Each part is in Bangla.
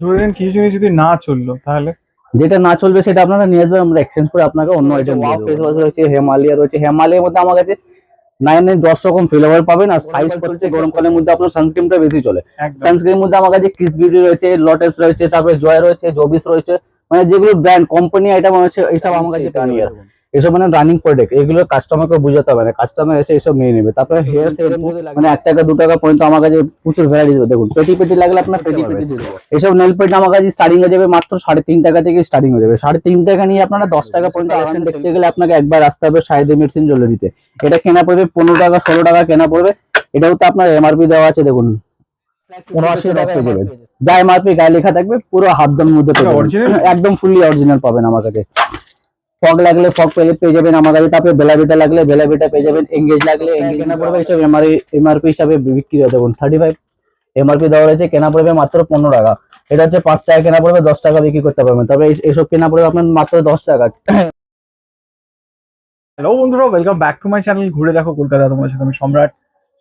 ধরেন কিছু জিনিস যদি না চললো তাহলে যেটা না চলবে সেটা আপনারা নিয়ে আসবেন, আমরা এক্সচেঞ্জ করে আপনাকে অন্য আইটেম দিয়ে দেবো। ফেস ওয়াশ রয়েছে, হিমালয়া রয়েছে, হিমালয়ের মধ্যে আমার কাছে 9 10 রকম ফ্লেভার পাবেন। আর সাইজ পড়তে গরমকালের মধ্যে আপনার সানস্ক্রিনটা বেশি চলে। সানস্ক্রিনের মধ্যে আমার কাছে কিস বিউটি রয়েছে, লটেস রয়েছে, তারপরে জয় রয়েছে, জবিস রয়েছে, মানে যেগুলো ব্র্যান্ড কোম্পানি আইটেম আছে এইসব আমার কাছে গার্নিয়ার, এসব মানে রানিং প্রোডাক্ট। এগুলো কাস্টমারকে বুঝাতে হবে না, কাস্টমার এসে এসব নিয়ে নেবে। তারপরে হেয়ার সেরম মানে 1 টাকা 2 টাকা পর্যন্ত আমার কাছে প্রচুর ভ্যারাইটিস হবে। দেখুন পেটি পেটি লাগলে আপনার পেটি পেটি দিয়ে দেবো। এসব নেল পেট আমার কাছে স্টার্টিং হয়ে যাবে মাত্র 3.5 টাকা থেকে স্টার্টিং হয়ে যাবে। 3.5 টাকা নিয়ে আপনারা 10 টাকা পর্যন্ত আসেন দেখতে গেলে আপনাকে একবার আসতে হবে শাহিদে মেডিসিন জুয়েলারিতে। এটা কেনা পড়বে 15 টাকা 16 টাকা কেনা পড়বে। এটাও তো আপনার এমআরপি দেওয়া আছে, দেখুন 79 টাকা পেয়ে যাবেন। যা এমআরপি গায়ে লেখা থাকবে পুরো হাফ দামের মধ্যে পেয়ে যাবেন, একদম ফুললি অরিজিনাল পাবেন আমার কাছে। ফগ লাগলে ফগ পেয়ে যাবেন আমার কাছে। তারপরে বেলাবিটা লাগলে বেলাবিটা পেয়ে যাবেন। এঙ্গেজ লাগলে এঙ্গেজ কেনা পড়বে। এইসব এমআরপি হিসাবে বিক্রি হয়। দেখুন 35 এমআরপি দেওয়া রয়েছে, কেনা পড়বে মাত্র 15 টাকা। এটা হচ্ছে 5 টাকা কেনা পড়বে, 10 টাকা বিক্রি করতে পারবেন। তবে এইসব কেনা পড়বে আপনার মাত্র 10 টাকা। হ্যালো বন্ধুরা, welcome back to my channel ঘুরে দেখো কলকাতা। তোমার সাথে আমি সম্রাট।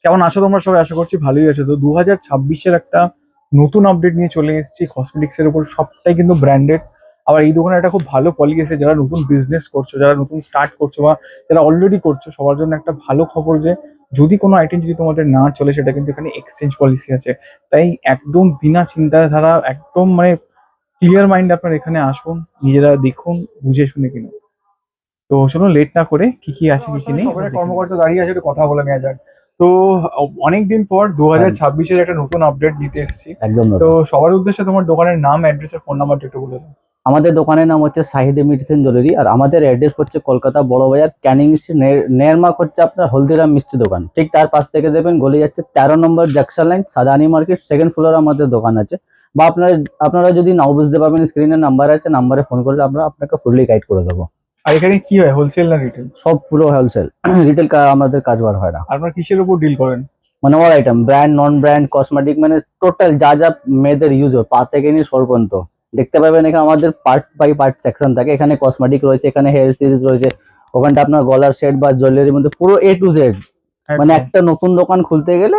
কেমন আছো তোমরা সবাই? আশা করছি ভালোই আছো। তো 2026-এর একটা নতুন আপডেট নিয়ে চলে এসেছি কসমেটিক্সের উপর। সবটাই কিন্তু ব্র্যান্ডেড। আবার এই দোকানে একটা খুব ভালো পলিসি আছে, যারা নতুন বিজনেস করছো, যারা নতুন স্টার্ট করছো বা যারা অলরেডি করছো, সবার জন্য একটা ভালো খবর যে যদি কোনো আইটেম যদি তোমাদের না চলে সেটা কিন্তু এখানে এক্সচেঞ্জ পলিসি আছে। তাই একদম বিনা চিন্তাধারা, একদম মানে ক্লিয়ার মাইন্ড আপনার এখানে আসুন, নিজেরা দেখুন, বুঝে শুনে কিনুন। তো চলুন লেট না করে কি কি আছে কি কি নেই কর্মকর্তা দাঁড়িয়ে আছে, একটু কথা বলে নেওয়া যাক। তো অনেকদিন পর 2026-এর একটা নতুন আপডেট দিতে এসেছি একদম। তো সবার উদ্দেশ্যে তোমার দোকানের নাম, অ্যাড্রেস আর ফোন নাম্বারটা একটু বলে দাও। আমাদের দোকানের নাম হচ্ছে শাহিদে মেডিসিন জুয়েলারি, আর আমাদের অ্যাড্রেস হচ্ছে কলকাতা বড় বাজার ক্যানিং স্ট্রিট, নেয়ারমার্ক হচ্ছে আপনার হলদিরাম মিষ্টি দোকান। ঠিক তার পাশ থেকে দেবেন, গলি যাচ্ছে 13 নম্বর জাকশন লাইন, সাদানি মার্কেট, সেকেন্ড ফ্লোরে আমাদের দোকান আছে। বা আপনারা যদি নাও বুঝতে পারবেন, স্ক্রিনে নাম্বার আছে, নাম্বারে ফোন করলে আমরা আপনাকে ফুললি গাইড করে দেবো। আর এখানে কি হয়, হোলসেল না রিটেল? সব পুরো হোলসেল, রিটেল আমাদের কাজবার হয় না। আপনার কিসের উপর ডিল করেন? মানে অল আইটেম, ব্র্যান্ড নন ব্র্যান্ড কসমেটিক, মানে টোটাল যা যা মেয়েদের ইউজ হয় পা থেকে নিয়ে সর পর্যন্ত দেখতে পাবেন। এখানে আমাদের পার্ট বাই পার্ট সেকশন থাকে। এখানে কসমেটিক রয়েছে, এখানে হেয়ার সিরিজ রয়েছে, ওখানটা আপনার গলার সেট বা জুয়েলারির মধ্যে পুরো A to Z। মানে একটা নতুন দোকান খুলতে গেলে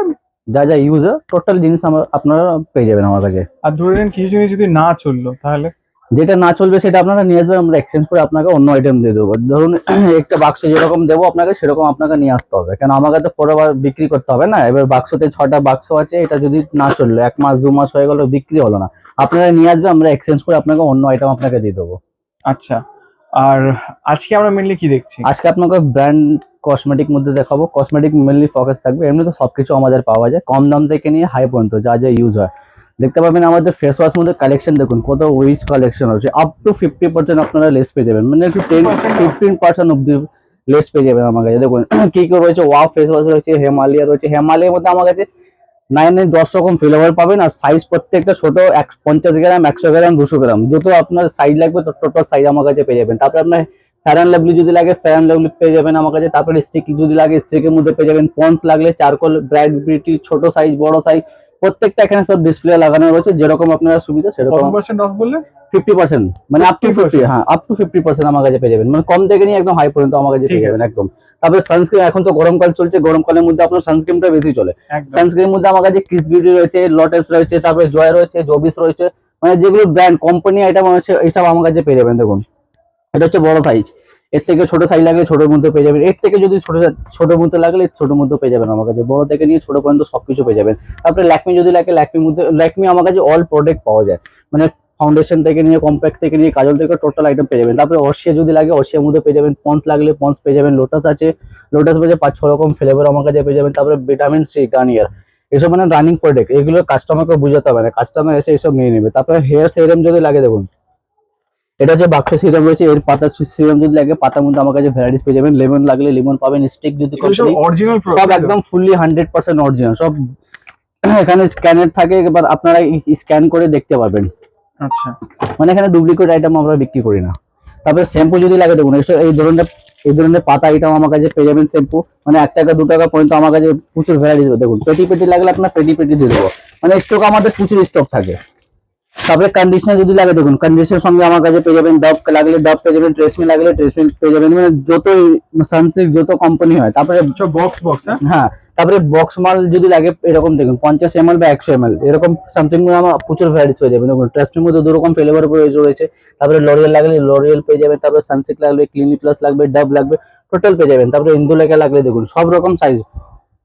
যা যা ইউজ হয় টোটাল জিনিস আপনারা পেয়ে যাবেন আমার কাছে। আর ধরে নেন কিছু জিনিস যদি না চললো তাহলে? যেটা না চলবে সেটা আপনারা নিয়ে আসবেন, আমরা এক্সচেঞ্জ করে আপনাকে অন্য আইটেম দিয়ে দেবো। ধরুন একটা বাক্স যেরকম দেবো আপনাকে সেরকম আপনাকে নিয়ে আসতে হবে, কেন আমাকে তো পরেরবার বিক্রি করতে হবে না। এবার বাক্সতে 6টা বাক্স আছে, এটা যদি না চললো 1 মাস 2 মাস হয়ে গেল বিক্রি হলো না, আপনারা নিয়ে আসবে, আমরা এক্সচেঞ্জ করে আপনাকে অন্য আইটেম আপনাকে দিয়ে দেবো। আচ্ছা, আর আজকে আমরা মেনলি কি দেখছি? আজকে আপনাকে ব্র্যান্ড কসমেটিক মধ্যে দেখাবো। কসমেটিক মেনলি ফোকাস থাকবে, এমনি তো সবকিছু আমাদের পাওয়া যায়, কম দাম থেকে নিয়ে হাই পর্যন্ত যা যা ইউজ হয়। দেখতে পাবেন আমাদের ফেস ওয়াশ মধ্যে কালেকশন দেখুন কত উইচ কালেকশন হচ্ছে, আপ টু 50% আপনারা লেস পেয়ে যাবেন, মানে একটু 10-15% অব্দি লেস পেয়ে যাবেন আমার কাছে। দেখুন কি কি রয়েছে, ওয়াও ফেস ওয়াশ রয়েছে, হিমালয়া রয়েছে। হিমালয়ের মধ্যে আমার কাছে 9 10 রকম ফ্লেভার পাবেন। আর সাইজ প্রত্যেকটা ছোট, 50 গ্রাম, 100 গ্রাম, 200 গ্রাম, যত আপনার সাইজ লাগবে টোটাল সাইজ আমার কাছে পেয়ে যাবেন। তারপরে আপনার ফেয়ার লাভলি যদি লাগে ফেয়ার লাভলি পেয়ে যাবেন আমার কাছে। তারপরে স্টিক যদি লাগে স্টিকের মধ্যে পেয়ে যাবেন। পন্স লাগলে চারকোল, ব্রাইট বিউটি, ছোট সাইজ বড় সাইজ প্রত্যেকটা এখানে সব ডিসপ্লে লাগানো রয়েছে, যেরকম আপনারা সুবিধা সেরকম। 50% অফ বললে? 50%, মানে আপ টু 50, হ্যাঁ আপ টু 50% আমার কাছে পেয়ে যাবেন, মানে কম থেকে নিয়ে একদম হাই পর্যন্ত আমার কাছে পেয়ে যাবেন একদম। তারপরে সানস্ক্রিন, এখন তো গরমকাল চলছে, গরমকালের মধ্যে আপনার সানস্ক্রিনটা বেশি চলে। সানস্ক্রিনের মধ্যে আমার কাছে কিস বিউটি রয়েছে, লটেস রয়েছে, তারপরে জয় রয়েছে, জবিস রয়েছে, মানে যেগুলো ব্র্যান্ড কোম্পানি আইটেম আছে এইসব আমার কাছে পেয়ে যাবেন। দেখুন এটা হচ্ছে বড় সাইজ, এর থেকে ছোট সাইজ লাগলে ছোটোর মধ্যে পেয়ে যাবেন, এর থেকে যদি ছোট মধ্যে লাগলে ছোট মধ্যে পেয়ে যাবেন আমার কাছে। বড় থেকে নিয়ে ছোট পর্যন্ত সবকিছু পেয়ে যাবেন। তারপরে ল্যাকমি যদি লাগে ল্যাকমির মধ্যে, ল্যাকমি আমার কাছে অল প্রোডাক্ট পাওয়া যায়, মানে ফাউন্ডেশন থেকে নিয়ে কম্প্যাক্ট থেকে নিয়ে কাজল থেকে টোটাল আইটেম পেয়ে যাবেন। তারপরে অর্শিয়া যদি লাগে অর্শিয়ার মধ্যে পেয়ে যাবেন। পন্স লাগলে পন্স পেয়ে যাবেন। লোটাস আছে, লোটাস পেয়ে 5-6 রকম ফ্লেভার আমার কাছে পেয়ে যাবেন। তারপরে ভিটামিন সি, গার্নিয়ার, এসব মানে রানিং প্রোডাক্ট, এগুলো কাস্টমারকে বুঝাতে হবে না, কাস্টমার এসে এসব নিয়ে নেবে। তারপরে হেয়ার সেরাম যদি লাগে, দেখুন এটা হচ্ছে বাক্স সিরাম রয়েছে, এর পাতা সিরাম যদি লাগে পাতার মধ্যে আমার কাছে ভ্যারাইটিস পেয়ে যাবেন। লেমন লাগলে লেমন পাবেন। স্টিক যদি অরিজিনাল, সব একদম ফুললি 100% অরিজিনাল সব। এখানে স্ক্যানার থাকে, এবার আপনারা স্ক্যান করে দেখতে পারবেন। আচ্ছা, মানে এখানে ডুপ্লিকেট আইটেম আমরা বিক্রি করি না। তারপরে শ্যাম্পু যদি লাগে, দেখুন এই ধরনের পাতা আইটেম আমার কাছে পেয়ে যাবেন। শ্যাম্পু মানে 1 টাকা 2 টাকা পর্যন্ত আমার কাছে প্রচুর ভ্যারাইটিস। দেখুন পেটি পেটি লাগলে আপনার পেটি পেটি দিয়ে দেবো, মানে স্টক আমাদের প্রচুর স্টক থাকে। তারপরে কন্ডিশনার যদি লাগে দেখুন, কন্ডিশনার সঙ্গে আমার কাছে পেয়ে যাবেন, ডাব লাগলে ডাব পেয়ে যাবেন, ট্রেসমি লাগলে ট্রেসমি পেয়ে যাবেন, মানে যত সানসিল্ক যত কোম্পানি হয়। তারপরে বক্স বক্স, হ্যাঁ, তারপরে বক্স মাল যদি লাগে এরকম দেখুন 50 ml বা 100 ml এরকম সামথিং আমার প্রচুর ভ্যারাইটিস পেয়ে যাবেন। দেখুন ট্রেসমির মধ্যে দু রকম ফ্লেভার রয়েছে। তারপরে লরিয়াল লাগলে লরিয়াল পেয়ে যাবেন, তারপরে সানসিল্ক লাগলে ক্লিনিক প্লাস লাগবে, ডাব লাগবে, টোটাল পেয়ে যাবেন। তারপরে ইন্দুলেখা লাগলে দেখুন সব রকম সাইজ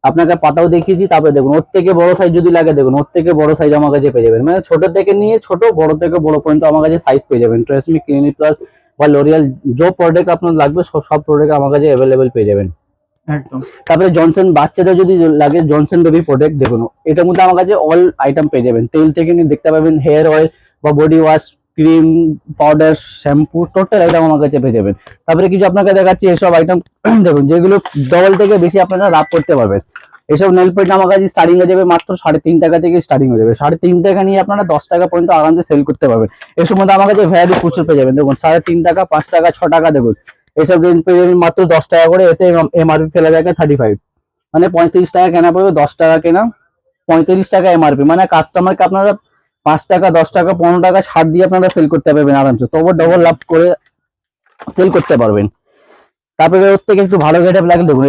আপনাকে পাতাও দেখিয়েছি। তারপরে দেখুন ওর থেকে বড় সাইজ যদি লাগে দেখুন ওর থেকে বড় সাইজ আমার কাছে পেয়ে যাবেন, মানে ছোট থেকে নিয়ে ছোট, বড় থেকে বড় পর্যন্ত আমার কাছে সাইজ পেয়ে যাবেন। ট্রেসমি, ক্লিনিক প্লাস বা লরিয়াল যে প্রোডাক্ট আপনার লাগবে সব প্রোডাক্ট আমার কাছে অ্যাভেলেবেল পেয়ে যাবেন। একদম। তারপরে জনসন বাচ্চাদের যদি লাগে জনসন বেবি প্রোডাক্ট দেখুন এটার মধ্যে আমার কাছে অল আইটেম পেয়ে যাবেন। তেল থেকে নিয়ে দেখতে পাবেন, হেয়ার অয়েল বা body wash, cream, powder, shampoo, total item আমার কাছে পেয়ে যাবেন। তারপরে কিছু আপনাকে দেখাচ্ছি এসব আইটেম দেখুন যেগুলো ডবল থেকে বেশি আপনারা লাভ করতে পারবেন। এসব নেল পেন্ট আমার কাছে স্টার্টিং হয়ে যাবে মাত্র 3.5 টাকা থেকে স্টার্টিং হয়ে যাবে। 3.5 টাকা নিয়ে আপনারা 10 টাকা পর্যন্ত আরামসে সেল করতে পারবেন। এসব মধ্যে আমার কাছে ভ্যারাইটি প্রচুর পেয়ে যাবেন। দেখুন 3.5 টাকা, 5 টাকা, 6 টাকা দেখুন এসব রেঞ্জ পেয়ে যাবেন মাত্র 10 টাকা করে। এতে এমআরপি ফেলা যায় 35, মানে 35 টাকা কেনা পড়বে, 10 টাকা কেনা, 35 টাকা এমআরপি, মানে কাস্টমারকে আপনারা 5 টাকা, 10 টাকা, 15 টাকা ছাড় দিয়ে আপনারা সেল করতে পারবেন আরামসে, তবু ডবল লাভ করে সেল করতে পারবেন। তারপরে ওর থেকে একটু ভালো গেটআপ লাগলে দেখুন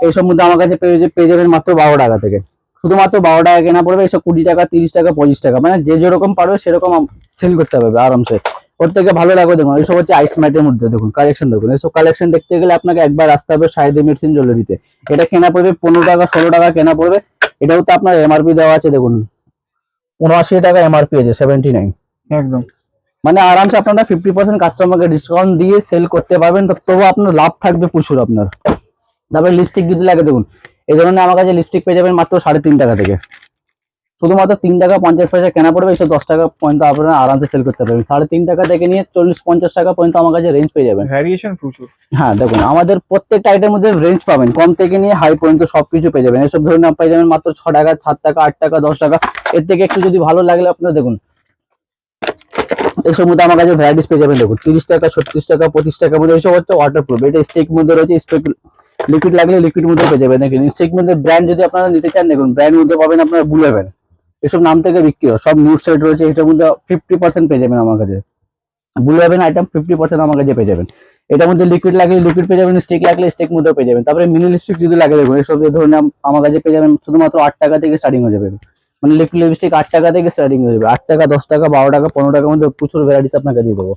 এইসব মধ্যে আমার কাছে পেয়ে যাবেন মাত্র 12 টাকা থেকে, শুধুমাত্র 12 টাকা কেনা পড়বে। এসব 20 টাকা, 30 টাকা, 25 টাকা, মানে যে যেরকম পারবে সেরকম সেল করতে পারবে আরামসে। ওর থেকে ভালো লাগবে দেখুন এইসব হচ্ছে আইস ম্যাটের মধ্যে দেখুন কালেকশন দেখুন। এইসব কালেকশন দেখতে গেলে আপনাকে একবার আসতে হবে শাহিদ মেডিসিন জুয়েলারিতে। এটা কেনা পড়বে 15 টাকা, 16 টাকা কেনা পড়বে। এটাও তো আপনার এমআরপি দেওয়া আছে দেখুন 79 টাকা এমআরপি আছে, 79। একদম। মানে আরামসে আপনারা 50% কাস্টমারকে ডিসকাউন্ট দিয়ে সেল করতে পারবেন, তবু আপনার লাভ থাকবে প্রচুর আপনার। তারপরে লিপস্টিক যদি লাগে দেখুন এই ধরনের আমার কাছে লিপস্টিক পেয়ে যাবেন মাত্র 3.5 টাকা থেকে, শুধুমাত্র 3 টাকা 50 পয়সা কেনা পড়বে। এইসব 10 টাকা পর্যন্ত আপনারা আরামসে সেল করতে পারবেন। 3.5 টাকা থেকে নিয়ে 40-50 টাকা পর্যন্ত আমার কাছে রেঞ্জ পেয়ে যাবেন। ভ্যারিয়েশন প্রচুর। হ্যাঁ দেখুন আমাদের প্রত্যেকটা আইটেমের মধ্যে রেঞ্জ পাবেন, কম থেকে নিয়ে হাই পর্যন্ত সবকিছু পেয়ে যাবেন। এসব ধরুন পেয়ে যাবেন মাত্র 6 টাকা, 7 টাকা, 8 টাকা, 10 টাকা। এর থেকে একটু যদি ভালো লাগলে আপনারা দেখুন এসব মধ্যে আমার কাছে ভ্যারাইটিস পেয়ে যাবেন। দেখুন 30 টাকা, 36 টাকা, 25 টাকার মধ্যে এইসব হচ্ছে ওয়াটারপ্রুফ। এটা স্টিক মধ্যে রয়েছে, স্টিক লিকুইড লাগলে লিকুইড মধ্যে পেয়ে যাবেন। দেখুন স্টিক মধ্যে ব্র্যান্ড যদি আপনারা নিতে চান দেখুন ব্র্যান্ড মধ্যে পাবেন আপনারা ব্লু হেভেন, এসব নাম থেকে বিক্রি হয়, সব নিউজ সাইট রয়েছে। এটার মধ্যে 50% পেয়ে যাবেন আমার কাছে। ব্লু হেভেন আইটেম 50% আমার কাছে পেয়ে যাবেন। এটার মধ্যে লিকুইড লাগলে লিকুইড পেয়ে যাবেন, স্টিক লাগলে স্টিক মধ্যে পেয়ে যাবেন। তারপরে মিনি লিপস্টিক যদি লাগে দেখুন এসব ধরুন আমার কাছে পেয়ে যাবেন শুধুমাত্র 8 টাকা থেকে স্টার্টিং হয়ে যাবে। মানে লিকুইড লিপস্টিক 8 টাকা থেকে স্টার্টিং হয়ে যাবে। 8 টাকা, 10 টাকা, 12 টাকা, 15 টাকার মধ্যে প্রচুর ভ্যারাইটিস আপনাকে দিয়ে দেবো।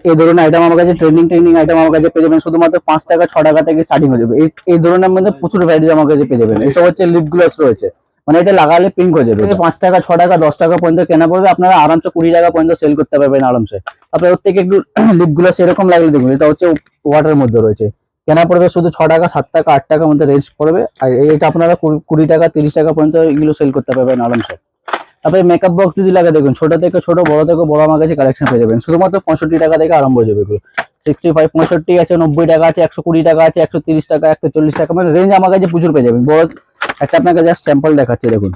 এই ধরনের আইটেম আমার কাছে ট্রেন্ডিং আইটেম আমার কাছে পেয়ে যাবেন শুধুমাত্র 5 টাকা, 6 টাকা থেকে স্টার্টিং হয়ে যাবে। এই ধরনের মধ্যে প্রচুর ভ্যারাইটিস আমার কাছে পেয়ে যাবেন। এসব হচ্ছে লিপ গ্লস রয়েছে, মানে এটা লাগালে পিঙ্ক হয়ে যাবে। 5 টাকা, 6 টাকা, 10 টাকা পর্যন্ত কেনা পড়বে, আপনারা আরামসে 20 টাকা পর্যন্ত সেল করতে পারবেন আরামসে। তারপরে ওর থেকে একটু লিপ গ্লস এরকম লাগলে দেখুন এটা হচ্ছে ওয়াটার মধ্যে রয়েছে, কেনা পড়বে শুধু 6 টাকা, 7 টাকা, 8 টাকার মধ্যে রেঞ্জ পড়বে। আর এটা আপনারা 20 টাকা, 30 টাকা পর্যন্ত এগুলো সেল করতে পারবেন আরামসে। তারপরে মেকআপ বক্স যদি লাগে দেখুন ছোট থেকে ছোট, বড় থেকে বড় আমার কাছে কালেকশন পেয়ে যাবেন। শুধুমাত্র 65 টাকা থেকে আরম্ভ হয়ে যাবে এগুলো। 65, 65 আছে, 90 টাকা আছে, 120 টাকা আছে, 130 টাকা, 140 টাকা, মানে রেঞ্জ আমার কাছে প্রচুর পেয়ে যাবেন। বড় একটা আপনাকে জাস্ট স্যাম্পল দেখাচ্ছি দেখুন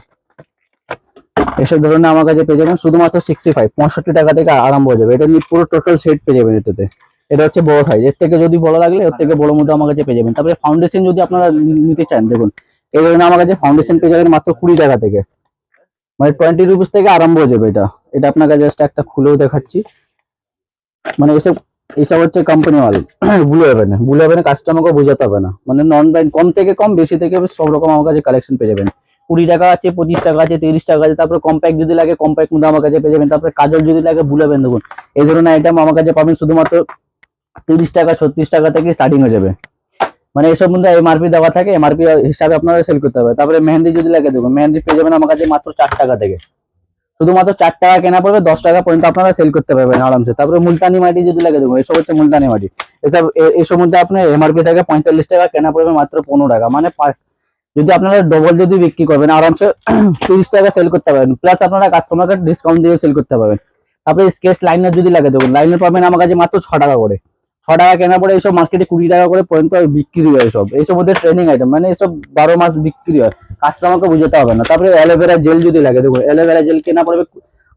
এসব ধরনের আমার কাছে পেয়ে যাবেন শুধুমাত্র 65 টাকা থেকে আরম্ভ হয়ে যাবে। এটা নিয়ে পুরো টোটাল সেট পেয়ে যাবেন এটাতে। এটা হচ্ছে বড় সাইজ, এর থেকে যদি বড় লাগলে এর থেকে বড় মধ্যে আমার কাছে পেয়ে যাবেন। তারপরে ফাউন্ডেশন যদি আপনারা নিতে চান দেখুন এই ধরনের আমার কাছে ফাউন্ডেশন পেয়ে যাবেন মাত্র 20 টাকা থেকে, মানে 20 রুপিস থেকে আরম্ভ হয়ে যাবে। এটা আপনাকে জাস্ট একটা খুলেও দেখাচ্ছি, মানে এইসব হচ্ছে কোম্পানি মাল। ব্লু হেভেনে কাস্টমারকে বোঝাতে হবে না, মানে নন ব্র্যান্ড কম থেকে কম, বেশি থেকে সব রকম আমার কাছে কালেকশন পেয়ে যাবেন। 20 টাকা আছে, 25 টাকা আছে, 30 টাকা আছে। তারপরে কম্প্যাক্ট যদি লাগে কম্প্যাক্ট মধ্যে আমার কাছে পেয়ে যাবেন। তারপরে কাজল যদি লাগে ব্লু হেভেন দেখুন এই ধরনের আইটেম আমার কাছে পাবেন শুধুমাত্র 30 টাকা, 36 টাকা থেকে স্টার্টিং হয়ে যাবে। মানে এসব মধ্যে এমআরপি দেওয়া থাকে, এমআরপি হিসাবে আপনারা সেল করতে হবে। তারপরে মেহেন্দি যদি লাগে দেখুন মেহেন্দি পেয়ে যাবেন আমার কাছে মাত্র 4 টাকা থেকে, শুধুমাত্র 4 টাকা কেনা পড়বে, 10 টাকা পর্যন্ত আপনারা সেল করতে পারবেন আরামসে। তারপরে মুলতানি মাটি যদি লাগে দেখুন এসব হচ্ছে মুলতানি মাটি। এসব মধ্যে আপনার এমআরপি থাকে 45 টাকা, কেনা পড়বে মাত্র 15 টাকা, মানে যদি আপনারা ডবল যদি বিক্রি করবেন আরামসে 30 টাকা সেল করতে পারবেন, প্লাস আপনারা কাস্টমারকে ডিসকাউন্ট দিয়ে সেল করতে পারবেন। তারপরে স্কেচ লাইনার যদি লাগে দেখুন লাইনার পাবেন আমার কাছে মাত্র 6 টাকা করে, 6 টাকা কেনা পড়ে। এইসব মার্কেটে 20 টাকা করে পর্যন্ত বিক্রি হয় এইসব মধ্যে ট্রেনিং আইটেম, মানে এইসব 12 মাস বিক্রি হয়, কাস্টমারকে বুঝাতে হবে না। তারপরে অ্যালোভেরা জেল যদি লাগে দেখুন অ্যালোভেরা জেল কেনা পড়বে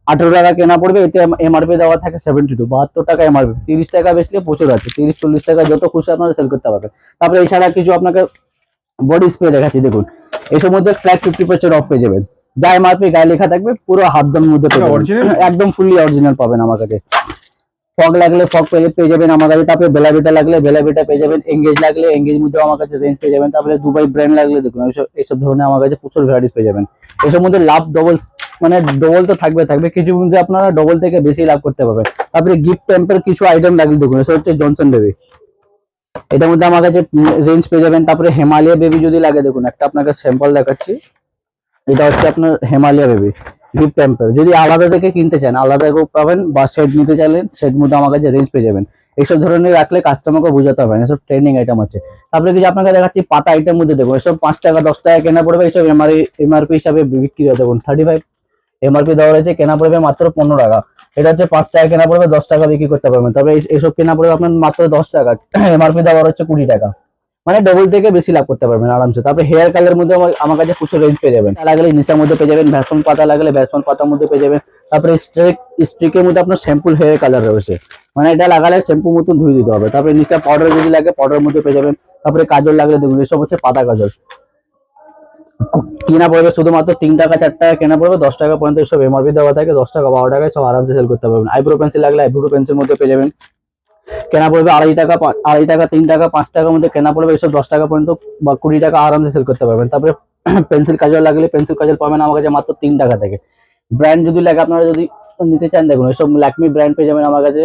18 টাকা কেনা পড়বে, এতে এমআরপি দেওয়া থাকে 72, 72 টাকা এমআরপি। 30 টাকা বেচলে প্রচুর আছে, 30-40 টাকা যত খুশি আপনারা সেল করতে পারবেন। তারপরে এছাড়া কিছু আপনাকে বডি স্প্রে দেখাচ্ছি দেখুন এসব মধ্যে ফ্ল্যাট 50% অফ পেয়ে যাবেন। যা এমআরপি গায়ে লেখা থাকবে পুরো হাফ দামের মধ্যে পেয়ে যাবেন। original? একদম ফুললি অরিজিনাল পাবেন আমার কাছে। ফগ লাগলে ফগ পেয়ে যাবেন আমার কাছে, তারপরে বেলাভিটা লাগলে বেলাভিটা পেয়ে যাবেন, এঙ্গেজ লাগলে এঙ্গেজ মধ্যে আমার কাছে রেঞ্জ পেয়ে যাবেন, তারপরে দুবাই ব্র্যান্ড লাগলে দেখুন এইসব ধরনের আমার কাছে প্রচুর ভ্যারাইটিস পেয়ে যাবেন। এসব মধ্যে লাভ ডবল, মানে ডবল তো থাকবে কিছু মধ্যে আপনারা ডবল থেকে বেশি লাভ করতে পারবেন। তারপরে গিফট টেম্পের কিছু আইটেম লাগলে দেখুন, এসব হচ্ছে জনসন বেবি, এটার মধ্যে আমার কাছে রেঞ্জ পেয়ে যাবেন। তারপরে হিমালয় বেবি যদি লাগে দেখুন, একটা আপনাকে স্যাম্পল দেখাচ্ছি, এটা হচ্ছে আপনার হিমালয় বেবি গিফট টেম্পার। যদি আলাদা থেকে কিনতে চান আলাদা পাবেন, বা সেট নিতে চাইলেন সেট মধ্যে আমার কাছে রেঞ্জ পেয়ে যাবেন। এইসব ধরনের রাখলে কাস্টমারকে বোঝাতে হবে না, এসব ট্রেন্ডিং আইটেম আছে। তারপরে কিছু আপনাকে দেখাচ্ছি পাতা আইটেম মধ্যে দেখুন, এসব 5 টাকা 10 টাকা কেনা পড়বে, এইসব এমআরপি হিসাবে বিক্রি হয়। দেখুন 35 এমআরপি দেওয়া রয়েছে, কেনা পড়বে মাত্র 15 টাকা। এটা হচ্ছে 5 টাকা কেনা পড়বে, 10 টাকা বিক্রি করতে পারবেন। তবে এইসব কেনা পড়বে আপনার মাত্র 10 টাকা, এমআরপি দেওয়া হচ্ছে 20 টাকা, মানে ডবল থেকে বেশি লাভ করতে পারবেন আরামসে। তারপরে হেয়ার কালার মধ্যে আমার কাছে প্রচুর রেঞ্জ পেয়ে যাবেন, লাগলে নিশার মধ্যে পেয়ে যাবেন, ভ্যাসন পাতা লাগলে ভ্যাসন পাতার মধ্যে পেয়ে যাবেন। তারপরে স্ট্রিকের মধ্যে আপনার শ্যাম্পুল হেয়ার কালার রয়েছে, মানে এটা লাগালে শ্যাম্পু মতন ধুয়ে দিতে হবে। তারপরে নিশা পাউডার যদি লাগে পাউডার মধ্যে পেয়ে যাবেন। তারপরে কাজল লাগলে দেখুন, এসব হচ্ছে পাতা কাজল, কেনা পড়বে শুধুমাত্র 3 টাকা 4 টাকা কেনা পড়বে, 10 টাকা পর্যন্ত সব এমআরপি দেওয়া থাকে, 10 টাকা 12 টাকায় সব আরামসে সেল করতে পারবেন। আইব্রো পেন্সিল লাগলে আইব্রো পেন্সিল মধ্যে পেয়ে যাবেন, কেনা পড়বে 2.5 টাকা 3 টাকা 5 টাকার মধ্যে কেনা পড়বে, এসব 10 টাকা পর্যন্ত বা 20 টাকা আরামসে সেল করতে পারবেন। তারপরে পেন্সিল কাজল লাগলে পেন্সিল কাজল পাবেন আমার কাছে মাত্র 3 টাকা থেকে। ব্র্যান্ড যদি লাগে আপনারা যদি নিতে চান দেখুন, এসব ল্যাকমি ব্র্যান্ড পেয়ে যাবেন আমার কাছে,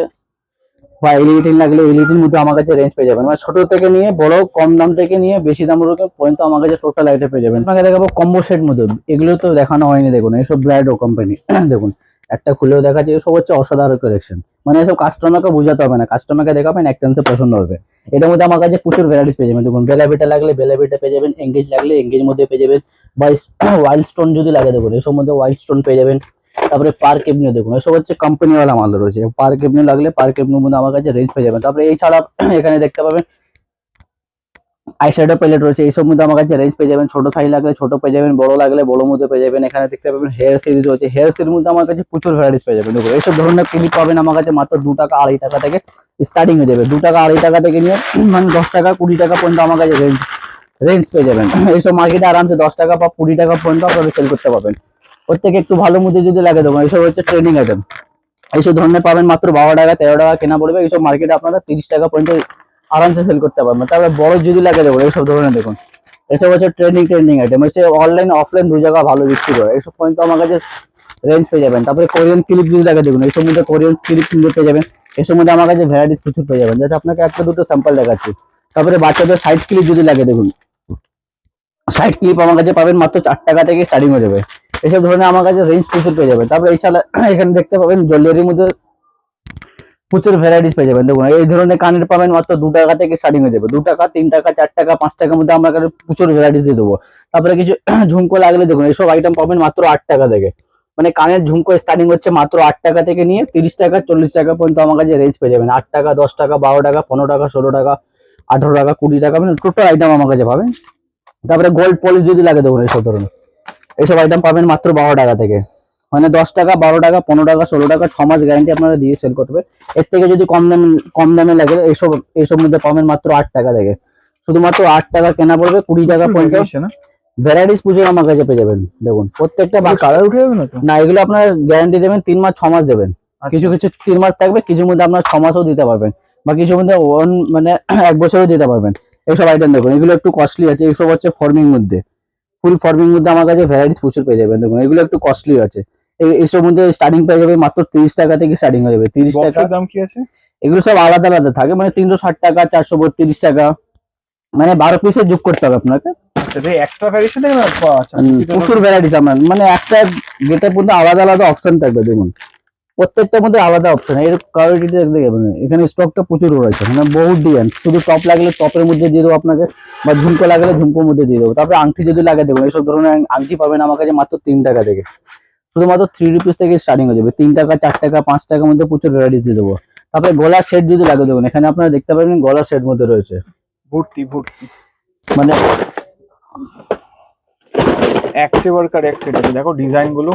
বা এলইডি লাগলে এলইডির মধ্যে আমার কাছে রেঞ্জ পেয়ে যাবেন, মানে ছোট থেকে নিয়ে বড়, কম দাম থেকে নিয়ে বেশি দাম পর্যন্ত আমার কাছে টোটাল আইটেম পেয়ে যাবেন। আপনাকে দেখাবো কম্বো সেট মধ্যে, এগুলো তো দেখানো হয়নি দেখুন, এইসব ব্র্যান্ড ও কোম্পানি দেখুন একটা খুলেও দেখাচ্ছে, এসব হচ্ছে অসাধারণ কালেকশন, মানে এসব কাস্টমারকে বোঝাতে হবে না, কাস্টমারকে দেখাবেন এক চান্সে পছন্দ হবে। এটার মধ্যে আমার কাছে প্রচুর ভ্যারাইটিস পেয়ে যাবেন। দেখুন বেলাভিটা লাগলে বেলাভিটা পেয়ে যাবেন, এঙ্গেজ লাগলে এঙ্গেজ মধ্যে পেয়ে যাবেন, বা ওয়াইল্ড স্টোন যদি লাগে দেখুন, এসব মধ্যে ওয়াইল্ড স্টোন পেয়ে যাবেন। তারপরে পার্ক এভিনিউ দেখুন, এসব হচ্ছে কোম্পানি ওয়ালা মাল রয়েছে, পার্ক এভিনিউ লাগলে পার্ক এভিনিউ মধ্যে আমার কাছে রেঞ্জ পেয়ে যাবেন। তারপরে এছাড়া এখানে দেখতে পাবেন আইশ্যাডো প্যালেট রয়েছে, এইসব মধ্যে আমার কাছে রেঞ্জ পেয়ে যাবেন। ছোট সাইজ লাগলে ছোট পেয়ে যাবেন, বড় লাগলে বড় মধ্যে পেয়ে যাবেন। এখানে দেখতে পাবেন হেয়ার সিরিজ রয়েছে, হেয়ার সিরিজ মধ্যে আমার কাছে প্রচুর ভ্যারাইটিস পেয়ে যাবেন। দেখুন এইসব ধরনের ক্লিপ পাবেন আমার কাছে মাত্র 2 টাকা 2.5 টাকা থেকে স্টার্টিং হয়ে যাবে, 2 টাকা 2.5 টাকা থেকে নিয়ে মানে 10 টাকা 20 টাকা পর্যন্ত আমার কাছে রেঞ্জ পেয়ে যাবেন। এইসব মার্কেটে আরামসে 10 টাকা বা 20 টাকা পর্যন্ত আপনারা সেল করতে পারবেন। ওর থেকে একটু ভালো মধ্যে যদি লাগে দেখুন, এইসব হচ্ছে ট্রেন্ডিং আইটেম, এইসব ধরনের পাবেন মাত্র 12 টাকা 13 টাকা কেনা পড়বে, এইসব মার্কেটে আপনারা 30 টাকা পর্যন্ত আরামসে সেল করতে পারবেন। তারপরে বড় যদি লাগে দেখুন, এইসব ধরনের দেখুন, এসব হচ্ছে ট্রেন্ডিং আইটেম, হচ্ছে অনলাইন অফলাইন 2 জায়গা ভালো বিক্রি করে, এইসব পর্যন্ত আমার কাছে রেঞ্জ পেয়ে যাবেন। তারপরে কোরিয়ান ক্লিপ যদি লাগে দেখুন, এইসব মধ্যে কোরিয়ান ক্লিপ কিনতে পেয়ে যাবেন, এসব মধ্যে আমার কাছে ভ্যারাইটিস প্রচুর পেয়ে যাবেন, যাতে আপনাকে একটা দুটো স্যাম্পল দেখাচ্ছি। তারপরে বাচ্চাদের সাইড ক্লিপ যদি লাগে দেখুন, সাইড ক্লিপ আমার কাছে পাবেন মাত্র 4 টাকা থেকে স্টার্টিং হয়ে যাবে, এসব ধরনের আমার কাছে রেঞ্জ প্রচুর পেয়ে যাবেন। তারপরে এছাড়া এখানে দেখতে পাবেন জুয়েলারির মধ্যে প্রচুর ভ্যারাইটিস পেয়ে যাবেন। দেখুন এই ধরনের কানের পাবেন মাত্র 2 টাকা থেকে স্টার্টিং হয়ে যাবে, 2 টাকা 3 টাকা 4 টাকা 5 টাকার মধ্যে আমরা প্রচুর ভ্যারাইটিস দিয়ে দেবো। তারপরে কিছু ঝুমকো লাগলে দেখুন, এইসব আইটেম পাবেন মাত্র 8 টাকা থেকে, মানে কানের ঝুমকো স্টার্টিং হচ্ছে মাত্র 8 টাকা থেকে নিয়ে 30 টাকা 40 টাকা পর্যন্ত আমার কাছে রেঞ্জ পেয়ে যাবেন। 8 টাকা 10 টাকা 12 টাকা 15 টাকা 16 টাকা 18 টাকা 20 টাকা, মানে টোটাল আইটেম আমার কাছে পাবেন। তারপরে গোল্ড পলিশ যদি লাগে দেখুন, এইসব আইটেম পাবেন মাত্র 12 টাকা থেকে, মানে 10 টাকা 12 টাকা 15 টাকা 16 টাকা 6 মাস গ্যারান্টি আপনারা দিয়ে সেল করবে। এর থেকে যদি কম দামে লাগে এইসব মধ্যে পাবেন মাত্র 8 টাকা থেকে, শুধুমাত্র 8 টাকা কেনা পড়বে, 20 টাকা পর্যন্ত ভ্যারাইটিস প্রচুর আমার কাছে পেয়ে যাবেন। দেখুন প্রত্যেকটা কালার উঠে যাবে না তো? না, এগুলো আপনার গ্যারান্টি দেবেন 3 মাস 6 মাস দেবেন, কিছু 3 মাস থাকবে, কিছুর মধ্যে আপনার 6 মাসও দিতে পারবেন, বা কিছুর মধ্যে মানে 1 বছরও দিতে পারবেন। এইসব আইটেম দেখুন, এগুলো একটু কস্টলি আছে, এইসব হচ্ছে ফর্মিং মধ্যে, ফুল ফর্মিং মধ্যে আমার কাছে ভ্যারাইটিস প্রচুর পেয়ে যাবেন। দেখুন এগুলো একটু কস্টলি আছে, এইসব মধ্যে স্টার্টিং পেয়ে যাবে মাত্র 30 টাকা থেকে স্টার্টিং হয়ে যাবে, 30 টাকা। বক্সের দাম কি আছে? এগুলো সব আলাদা আলাদা থাকে, মানে 360 টাকা 432 টাকা, মানে 12 পিসে যোগ করতে হবে আপনাকে। আচ্ছা একটা ভ্যারিয়েশন থাকে না? আচ্ছা প্রচুর ভ্যারাইটিস আমার, মানে একটা গেটের মধ্যে আলাদা আলাদা অপশন থাকবে, দেখুন প্রত্যেকটার মধ্যে আলাদা অপশন, এর কোয়ালিটিটা দেখতে যাবেন। এখানে স্টকটা প্রচুর রয়েছে, মানে বহুত ডিজাইন, শুধু টপ লাগলে টপের মধ্যে দিয়ে দেবো আপনাকে, বা ঝুমকো লাগলে ঝুমকোর মধ্যে দিয়ে দেবো। তারপরে আংটি যদি লাগে দেখুন, এইসব ধরনের আংটি পাবেন আমার কাছে মাত্র 3 টাকা থেকে, শুধুমাত্র 3 রুপিস থেকে স্টার্টিং হয়ে যাবে, 3 টাকা 4 টাকা 5 টাকার মধ্যে প্রচুর ভ্যারাইটিস দিয়ে দেবো। তারপরে গলার সেট যদি লাগে দেখুন, এখানে আপনারা দেখতে পাবেন গলার সেট মধ্যে রয়েছে, ভর্তি মানে এক সে বারকার এক সেট আছে, দেখো ডিজাইন গুলো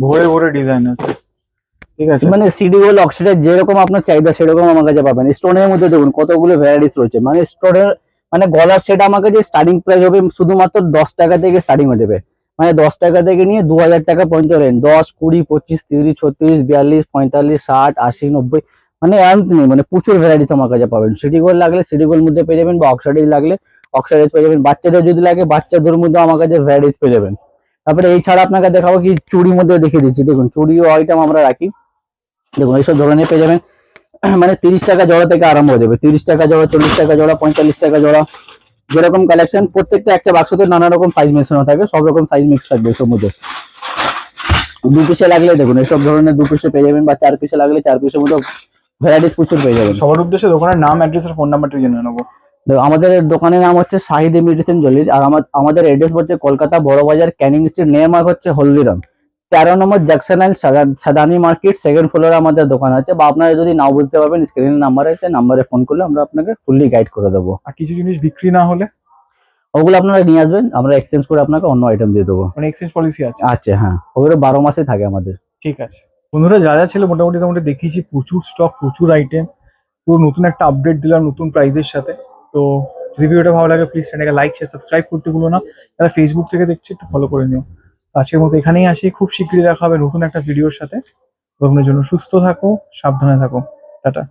ভরে ভরে ডিজাইন আছে, ঠিক আছে? মানে সিডি গোল্ড অক্সিডাইজ যেরকম আপনার চাহিদা সেরকম আমার কাছে পাবেন। স্টোনের মধ্যে দেখুন কতগুলো ভ্যারাইটিস রয়েছে, মানে স্টোনের মানে গলার সেট আমার কাছে স্টার্টিং প্রাইস হবে শুধুমাত্র 10 টাকা থেকে স্টার্টিং হয়ে যাবে, মানে 10 টাকা থেকে নিয়ে 2000 টাকা পর্যন্ত রেঞ্জ, 10, 20, 25, 30, 36, 42, 45, 60, 80, 90, মানে এমন নেই, মানে প্রচুর ভ্যারাইটিস আমার কাছে পাবেন। সিটি গোল্ড লাগলে সিটি গোল্ড মধ্যে পেয়ে যাবেন, বা অক্সাইডাইজ লাগলে অক্সাইডাইজ পেয়ে যাবেন। বাচ্চাদের যদি লাগে বাচ্চাদের মধ্যে আমার কাছে ভ্যারাইটিস পেয়ে যাবেন। তারপরে এই ছাড়া আপনাকে দেখাবো কি চুড়ির মধ্যে দেখিয়ে দিচ্ছি, দেখুন চুড়িও আইটেম আমরা রাখি, দেখুন এইসব ধরনের পেয়ে যাবেন। মানে 30 টাকা জোড়া থেকে আরম্ভ হয়ে যাবে, 30 টাকা জোড়া, 40 টাকা জোড়া, 45 টাকা জোড়া, যেরকম কালেকশন। প্রত্যেকটা একটা বাক্সতে নানা রকম সাইজ মেশানো থাকে, সব রকম সাইজ মিক্স থাকবে এসব মধ্যে। 2 পিসে লাগলে দেখুন এইসব ধরনের 2 পিসে পেয়ে যাবেন, বা 4 পিসে লাগলে 4 পিসের মধ্যে ভ্যারাইটিস প্রচুর পেয়ে যাবেন। সবার উদ্দেশ্যে দোকানের নাম, অ্যাড্রেস আর ফোন নাম্বারটা জেনে নেবো। দেখো, আমাদের দোকানের নাম হচ্ছে শাহিদ ইমিটেশন জুয়েলারি, আর আমাদের অ্যাড্রেস হচ্ছে কলকাতা বড় বাজার, ক্যানিং স্ট্রিট, নেম হচ্ছে হলদিরাম, 13 নম্বর জাকসন অ্যান্ড সাদানি মার্কেট, সেকেন্ড ফ্লোরে আমাদের দোকান আছে। বা আপনারা যদি নাও বুঝতে পারবেন, স্ক্রিনের নাম্বার আছে, নাম্বারে ফোন করলে আমরা আপনাকে ফুললি গাইড করে দেবো। আর কিছু জিনিস বিক্রি না হলে ওগুলো আপনারা নিয়ে আসবেন, আমরা এক্সচেঞ্জ করে আপনাকে অন্য আইটেম দিয়ে দেবো। মানে এক্সচেঞ্জ পলিসি আছে? আচ্ছা, হ্যাঁ, ওগুলো 12 মাসে থাকে আমাদের। ঠিক আছে বন্ধুরা, যা যা ছিল মোটামুটি তোমাদের দেখিয়েছি, প্রচুর স্টক, প্রচুর আইটেম, পুরো নতুন একটা আপডেট দিলাম নতুন প্রাইজের সাথে। তো যদি ভিডিওটা ভালো লাগে প্লিজ চ্যানেলকে লাইক, শেয়ার, সাবস্ক্রাইব করতে ভুলো না। যারা ফেসবুক থেকে দেখছে একটু ফলো করে নিও। আজকের মতো এখানেই আসি, খুব শীঘ্রই দেখা হবে নতুন একটা ভিডিওর সাথে। ততক্ষণের জন্য সুস্থ থাকো, সাবধানে থাকো, টাটা।